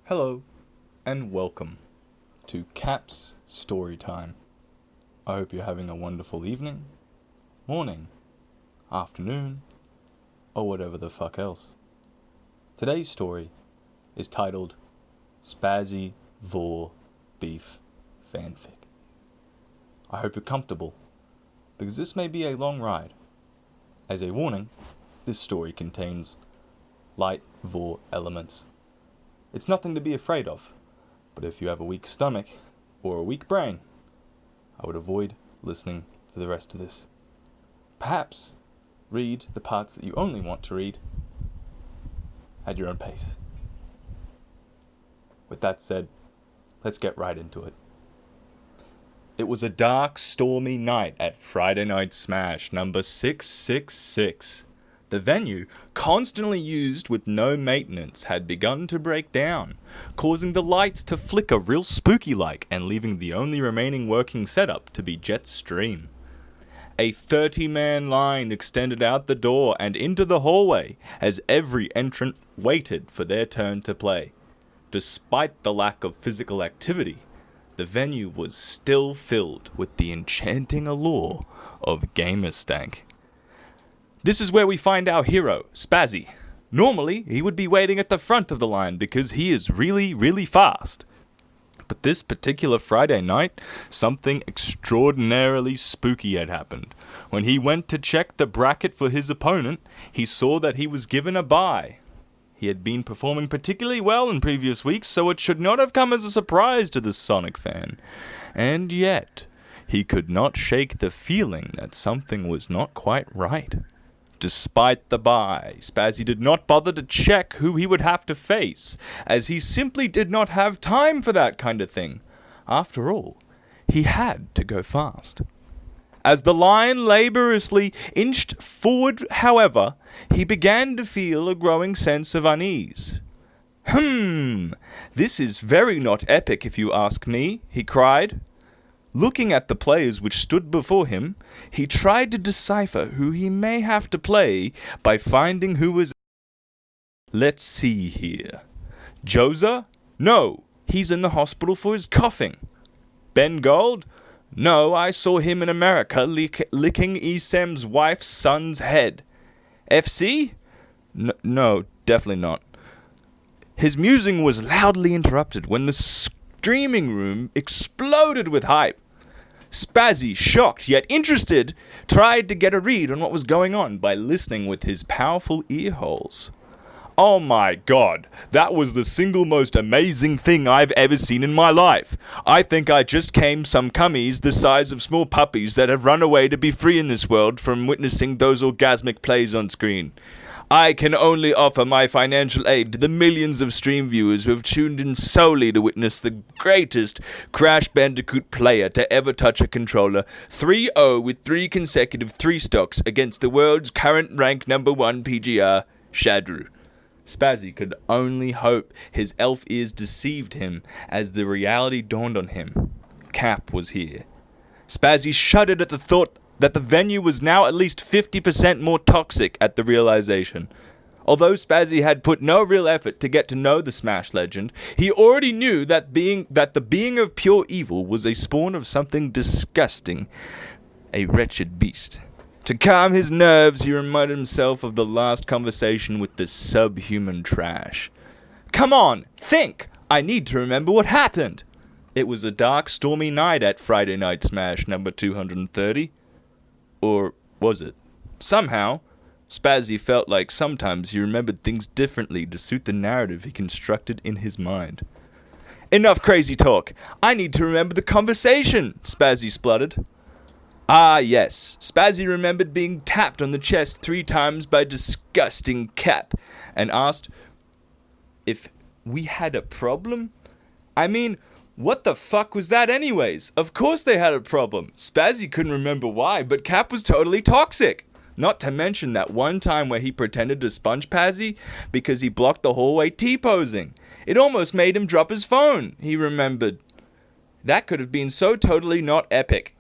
Hello, and welcome to Cap's Story Time. I hope you're having a wonderful evening, morning, afternoon, or whatever the fuck else. Today's story is titled Spazzy Vore Beef Fanfic. I hope you're comfortable, because this may be a long ride. As a warning, this story contains light Vore elements. It's nothing to be afraid of, but if you have a weak stomach or a weak brain, I would avoid listening to the rest of this. Perhaps read the parts that you only want to read at your own pace. With that said, let's get right into it. It was a dark, stormy night at Friday Night Smash number 666. The venue, constantly used with no maintenance, had begun to break down, causing the lights to flicker real spooky-like and leaving the only remaining working setup to be Jetstream. A 30-man line extended out the door and into the hallway as every entrant waited for their turn to play. Despite the lack of physical activity, the venue was still filled with the enchanting allure of gamer stank. This is where we find our hero, Spazzy. Normally, he would be waiting at the front of the line because he is really, really fast. But this particular Friday night, something extraordinarily spooky had happened. When he went to check the bracket for his opponent, he saw that he was given a bye. He had been performing particularly well in previous weeks, so it should not have come as a surprise to the Sonic fan. And yet, he could not shake the feeling that something was not quite right. Despite the bye, Spazzy did not bother to check who he would have to face, as he simply did not have time for that kind of thing. After all, he had to go fast. As the line laboriously inched forward, however, he began to feel a growing sense of unease. This is very not epic if you ask me, he cried. Looking at the players which stood before him, he tried to decipher who he may have to play by finding who was... Let's see here. Joza? No, he's in the hospital for his coughing. Ben Gold? No, I saw him in America licking Esam's wife's son's head. FC? No, definitely not. His musing was loudly interrupted when the streaming room exploded with hype. Spazzy, shocked yet interested, tried to get a read on what was going on by listening with his powerful ear holes. Oh my god, that was the single most amazing thing I've ever seen in my life. I think I just came some cummies the size of small puppies that have run away to be free in this world from witnessing those orgasmic plays on screen. I can only offer my financial aid to the millions of stream viewers who have tuned in solely to witness the greatest Crash Bandicoot player to ever touch a controller, 3-0 with 3 consecutive 3 stocks against the world's current rank number 1 PGR, Shadru. Spazzy could only hope his elf ears deceived him as the reality dawned on him. Cap was here. Spazzy shuddered at the thought that the venue was now at least 50% more toxic at the realization. Although Spazzy had put no real effort to get to know the Smash legend, he already knew that the being of pure evil was a spawn of something disgusting, a wretched beast. To calm his nerves, he reminded himself of the last conversation with the subhuman trash. Come on, think! I need to remember what happened! It was a dark, stormy night at Friday Night Smash number 230. Or was it? Somehow, Spazzy felt like sometimes he remembered things differently to suit the narrative he constructed in his mind. Enough crazy talk. I need to remember the conversation, Spazzy spluttered. Ah, yes. Spazzy remembered being tapped on the chest 3 times by disgusting Cap and asked if we had a problem? I mean, what the fuck was that anyways? Of course they had a problem. Spazzy couldn't remember why, but Cap was totally toxic. Not to mention that one time where he pretended to sponge Pazzy because he blocked the hallway T-posing. It almost made him drop his phone, he remembered. That could have been so totally not epic.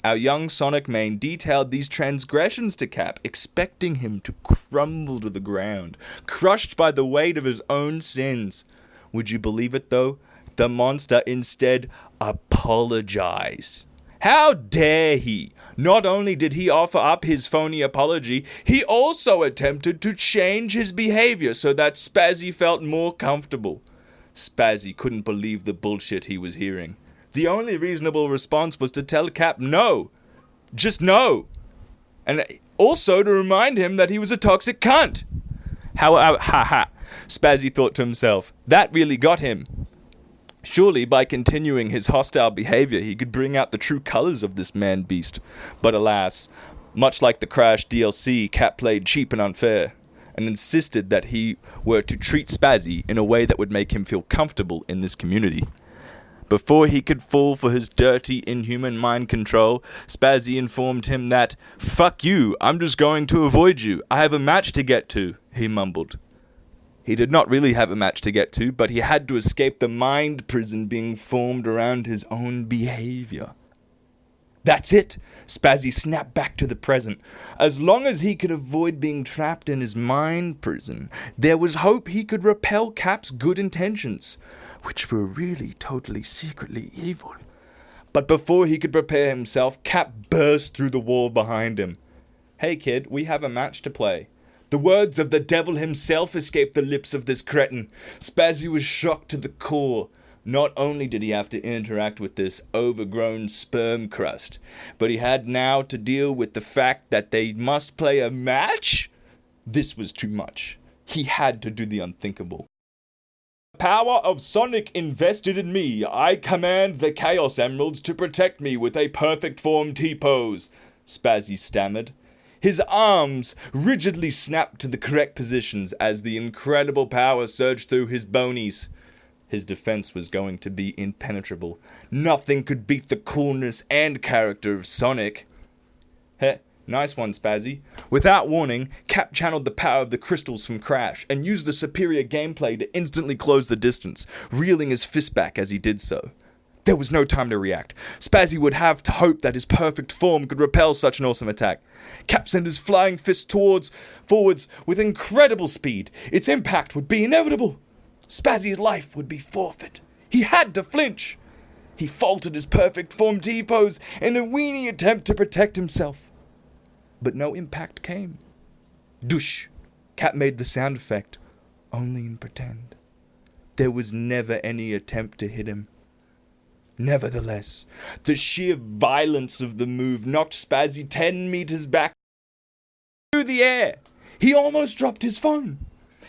Our young Sonic main detailed these transgressions to Cap, expecting him to crumble to the ground, crushed by the weight of his own sins. Would you believe it though? The monster instead apologized. How dare he? Not only did he offer up his phony apology, he also attempted to change his behavior so that Spazzy felt more comfortable. Spazzy couldn't believe the bullshit he was hearing. The only reasonable response was to tell Cap no. Just no. And also to remind him that he was a toxic cunt. Spazzy thought to himself, that really got him. Surely, by continuing his hostile behavior, he could bring out the true colors of this man-beast. But alas, much like the Crash DLC, Cap played cheap and unfair, and insisted that he were to treat Spazzy in a way that would make him feel comfortable in this community. Before he could fall for his dirty, inhuman mind control, Spazzy informed him that, "Fuck you, I'm just going to avoid you. I have a match to get to," he mumbled. He did not really have a match to get to, but he had to escape the mind prison being formed around his own behavior. That's it! Spazzy snapped back to the present. As long as he could avoid being trapped in his mind prison, there was hope he could repel Cap's good intentions, which were really totally secretly evil. But before he could prepare himself, Cap burst through the wall behind him. "Hey kid, we have a match to play." The words of the devil himself escaped the lips of this cretin. Spazzy was shocked to the core. Not only did he have to interact with this overgrown sperm crust, but he had now to deal with the fact that they must play a match? This was too much. He had to do the unthinkable. "Power of Sonic invested in me. I command the Chaos Emeralds to protect me with a perfect form T-pose," Spazzy stammered. His arms rigidly snapped to the correct positions as the incredible power surged through his bonies. His defense was going to be impenetrable. Nothing could beat the coolness and character of Sonic. Heh, nice one, Spazzy. Without warning, Cap channeled the power of the crystals from Crash and used the superior gameplay to instantly close the distance, reeling his fist back as he did so. There was no time to react. Spazzy would have to hope that his perfect form could repel such an awesome attack. Cap sent his flying fist forwards with incredible speed. Its impact would be inevitable. Spazzy's life would be forfeit. He had to flinch. He faltered his perfect form T-pose in a weenie attempt to protect himself. But no impact came. Doosh! Cap made the sound effect, only in pretend. There was never any attempt to hit him. Nevertheless, the sheer violence of the move knocked Spazzy 10 meters back through the air. He almost dropped his phone.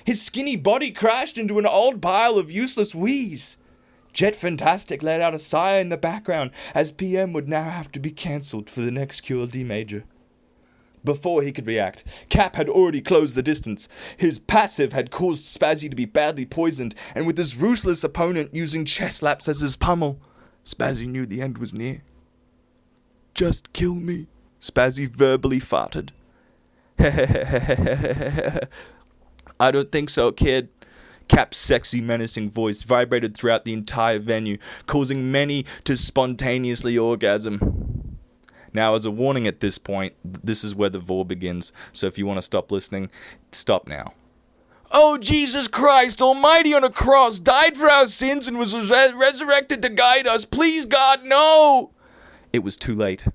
His skinny body crashed into an old pile of useless wheeze. Jet Fantastic let out a sigh in the background, as PM would now have to be cancelled for the next QLD major. Before he could react, Cap had already closed the distance. His passive had caused Spazzy to be badly poisoned, and with his ruthless opponent using chest slaps as his pummel, Spazzy knew the end was near. "Just kill me," Spazzy verbally farted. "I don't think so, kid." Cap's sexy, menacing voice vibrated throughout the entire venue, causing many to spontaneously orgasm. Now, as a warning at this point, this is where the Vore begins, so if you want to stop listening, stop now. "Oh, Jesus Christ, Almighty on a cross, died for our sins and was resurrected to guide us. Please, God, no!" It was too late.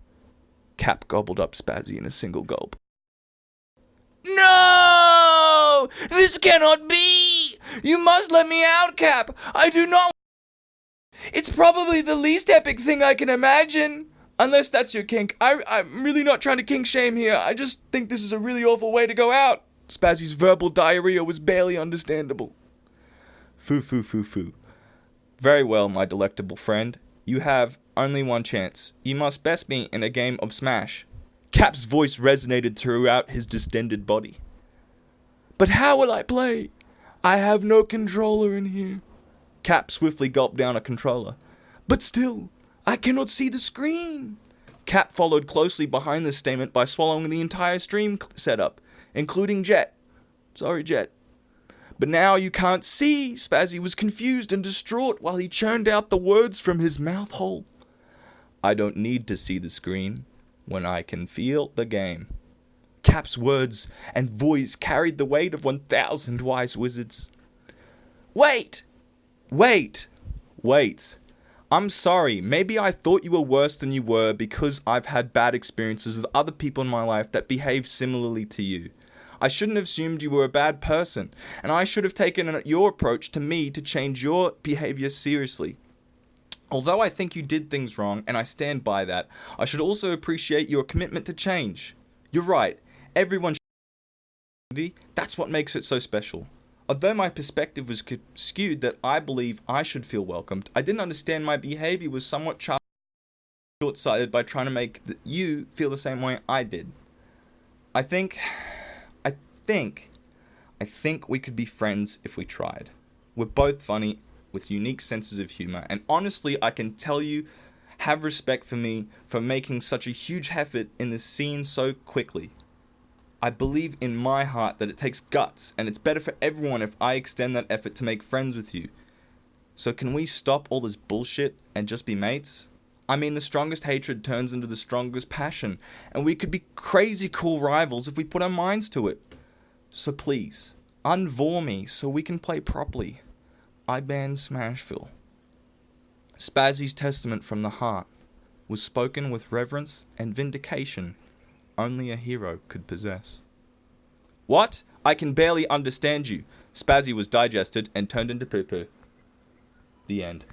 Cap gobbled up Spazzy in a single gulp. "No! This cannot be! You must let me out, Cap! I do not... It's probably the least epic thing I can imagine. Unless that's your kink. I'm really not trying to kink shame here. I just think this is a really awful way to go out." Spazzy's verbal diarrhea was barely understandable. Foo. Very well, my delectable friend. You have only one chance. You must best me in a game of Smash. Cap's voice resonated throughout his distended body. "But how will I play? I have no controller in here." Cap swiftly gulped down a controller. "But still, I cannot see the screen." Cap followed closely behind this statement by swallowing the entire stream setup, including Jet. Sorry, Jet. "But now you can't see." Spazzy was confused and distraught while he churned out the words from his mouth hole. "I don't need to see the screen when I can feel the game." Cap's words and voice carried the weight of 1,000 wise wizards. "Wait! Wait. I'm sorry. Maybe I thought you were worse than you were because I've had bad experiences with other people in my life that behave similarly to you. I shouldn't have assumed you were a bad person, and I should have taken your approach to me to change your behavior seriously. Although I think you did things wrong, and I stand by that, I should also appreciate your commitment to change. You're right. Everyone should. That's what makes it so special. Although my perspective was skewed that I believe I should feel welcomed, I didn't understand my behavior was somewhat short-sighted by trying to make you feel the same way I did. I think we could be friends if we tried. We're both funny with unique senses of humor, and honestly, I can tell you have respect for me for making such a huge effort in this scene so quickly. I believe in my heart that it takes guts, and it's better for everyone if I extend that effort to make friends with you. So can we stop all this bullshit and just be mates? I mean, the strongest hatred turns into the strongest passion, and we could be crazy cool rivals if we put our minds to it. So please, unvore me so we can play properly. I ban Smashville. Spazzy's testament from the heart was spoken with reverence and vindication only a hero could possess. What? I can barely understand you. Spazzy was digested and turned into poo-poo. The end.